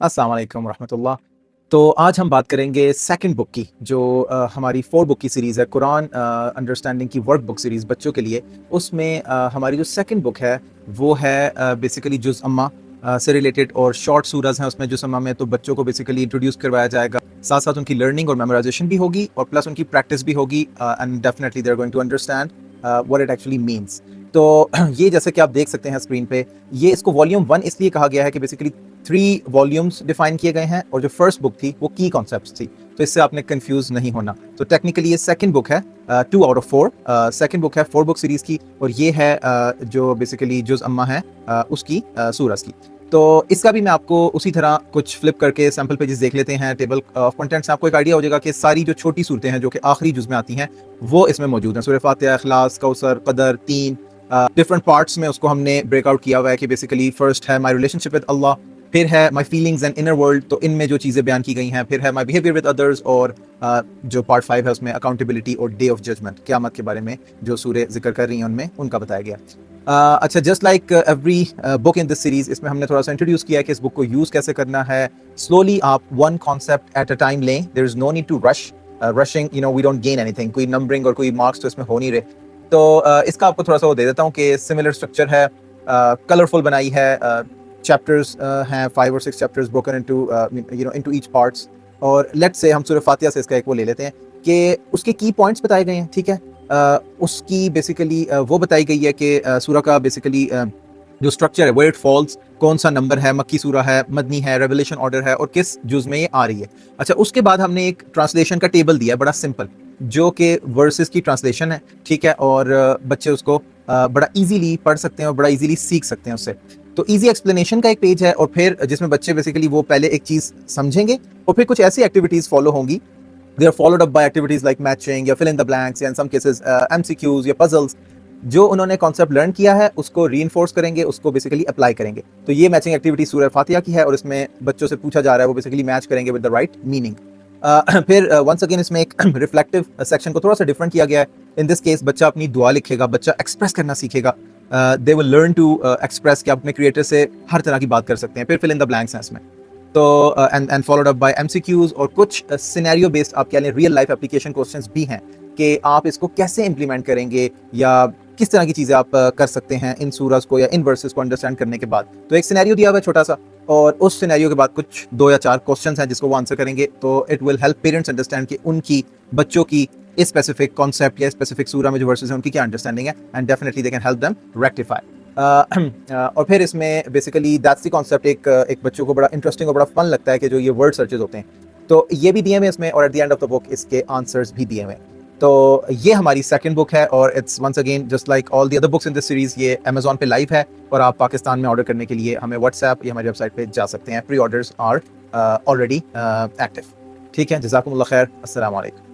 अस्सलाम वालेकुम रहमतुल्लाह। तो आज हम बात करेंगे सेकंड बुक की जो हमारी 4 बुक की सीरीज़ है कुरान अंडरस्टैंडिंग की वर्क बुक सीरीज़ बच्चों के लिए। उसमें हमारी जो सेकंड बुक है वो है बेसिकली जुज़ अम्मा से रिलेटेड और शॉर्ट सूरज़ हैं उसमें जुज़ अम्मा में, तो बच्चों को बेसिकली इंट्रोड्यूस करवाया जाएगा। साथ-साथ उनकी लर्निंग और मेमोराइज़ेशन भी होगी और प्लस उनकी प्रैक्टिस भी होगी and definitely they are going to understand what it actually means. तो ये जैसे कि आप देख सकते हैं स्क्रीन पे, ये इसको वॉल्यूम 1 इसलिए कहा गया है कि बेसिकली 3 वॉल्यूम्स डिफाइन किए गए हैं और जो फर्स्ट बुक थी वो की कॉन्सेप्ट्स थी, तो इससे आपने कंफ्यूज नहीं होना। तो टेक्निकली ये सेकंड बुक है 2 आउट ऑफ 4 सेकंड बुक है 4 बुक सीरीज की और ये है जो बेसिकली जुज़ अम्मा है उसकी सूरज की। तो इसका भी मैं आपको उसी तरह कुछ फ्लिप करके सैंपल पेजेस देख लेते हैं। टेबल ऑफ कंटेंट्स आपको एक आइडिया हो जाएगा कि सारी जो छोटी सूरतें हैं जो कि आखिरी जुज़ में आती हैं वो इसमें मौजूद हैं। सूरह फातिहा, इखलास, कौसर, कदर, 3 डिफरेंट पार्ट्स में उसको हमने ब्रेकआउट किया हुआ है कि बेसिकली फर्स्ट है माय रिलेशनशिप विद अल्लाह, फिर है my feelings and inner world, तो इनमें जो चीज़ें बयान की गई हैं, फिर है माय बिहेवियर विद अदर्स और जो पार्ट 5 है उसमें अकाउंटेबिलिटी और डे ऑफ जजमेंट, क़यामत के बारे में जो सूरह जिक्र कर रही हैं उनमें उनका बताया गया। अच्छा, just like every book in this series, इसमें हमने थोड़ा सा इंट्रोड्यूस किया है कि इस बुक को यूज़ कैसे करना है। स्लोली आप one concept at a time लें, there is no need to rush. Rushing, you know, we don't gain anything, कोई नंबरिंग और कोई मार्क्स तो इसमें हो नहीं रहे। तो इसका आपको थोड़ा सा वो दे देता हूँ कि सिमिलर स्ट्रक्चर है, कलरफुल बनाई है, चैप्टर्स हैं 5 और 6 chapters broken into you know into each parts. और लेट्स से हम सूरह फातिहा से इसका एक वो ले लेते हैं कि उसके की पॉइंट्स बताए गए हैं, ठीक है। उसकी बेसिकली वो बताई गई है कि सूरह का बेसिकली जो स्ट्रक्चर है, वेयर इट फॉल्स, कौन सा नंबर है, मक्की सूरह है, मदनी है, रेवलेशन ऑर्डर है और किस जुज़ में ये आ रही है। अच्छा, उसके बाद हमने एक ट्रांसलेशन का टेबल दिया है बड़ा सिंपल, जो कि वर्सेस की ट्रांसलेशन है, ठीक है। और बच्चे उसको बड़ा इजीली पढ़ सकते हैं और बड़ा इजीली सीख सकते हैं उससे। तो इजी एक्सप्लेनेशन का एक पेज है और फिर जिसमें बच्चे बेसिकली वो पहले एक चीज़ समझेंगे और फिर कुछ ऐसी एक्टिविटीज़ फॉलो होंगी। They are followed up by activities like matching या फिल इन द ब्लैंक्स या इन सम केसेस एमसीक्यूज या पजल्स। जो उन्होंने कॉन्सेप्ट लर्न किया है उसको रीइंफोर्स करेंगे, उसको बेसिकली अप्लाई करेंगे। तो ये मैचिंग एक्टिविटी सूरह फातिहा की है और इसमें बच्चों से पूछा जा रहा है वो बेसिकली मैच करेंगे विद द राइट मीनिंग। फिर वंस अगेन इसमें एक रिफ्लेक्टिव सेक्शन को थोड़ा सा डिफरेंट किया गया है। इन दिस केस बच्चा अपनी दुआ लिखेगा, बच्चा एक्सप्रेस करना सीखेगा। They will learn to express कि आप अपने क्रिएटर से हर तरह की बात कर सकते हैं। फिर फिल इन द ब्लैंक्स हैं इसमें। तो and followed up bye MCQs और कुछ सिनेरियो बेस्ड आप कह लें रियल लाइफ एप्लीकेशन क्वेश्चंस भी हैं कि आप इसको कैसे इंप्लीमेंट करेंगे या किस तरह की चीज़ें आप कर सकते हैं इन सूरज को या इन वर्सेस को अंडरस्टैंड करने के बाद। तो एक सिनेरियो दिया हुआ है छोटा सा और उस सिनेरियो के बाद कुछ 2 या 4 क्वेश्चंस हैं जिसको वो आंसर करेंगे। तो it will help parents understand कि उनकी बच्चों की इस स्पेसिफिक कॉन्सेप्ट या स्पेसिफिक सूरह में जो वर्सेस हैं उनकी क्या अंडरस्टैंडिंग है and definitely they can help them rectify. और फिर इसमें बेसिकली दैट्स द कॉन्सेप्ट। एक बच्चों को बड़ा इंटरेस्टिंग और बड़ा फन लगता है कि जो ये वर्ड सर्चेज होते हैं, तो ये भी दिए हुए इसमें और at the end of the book इसके आंसर्स भी दिए हुए हैं। तो ये हमारी सेकंड बुक है और it's once again just like all the other books in this series, ये अमेजॉन पे लाइव है और आप पाकिस्तान में ऑर्डर करने के लिए हमें व्हाट्सएप या हमारी वेबसाइट पे जा सकते हैं। Pre orders are already active. ठीक है, जज़ाकुमुल्लाह खैर, अस्सलाम वालेकुम।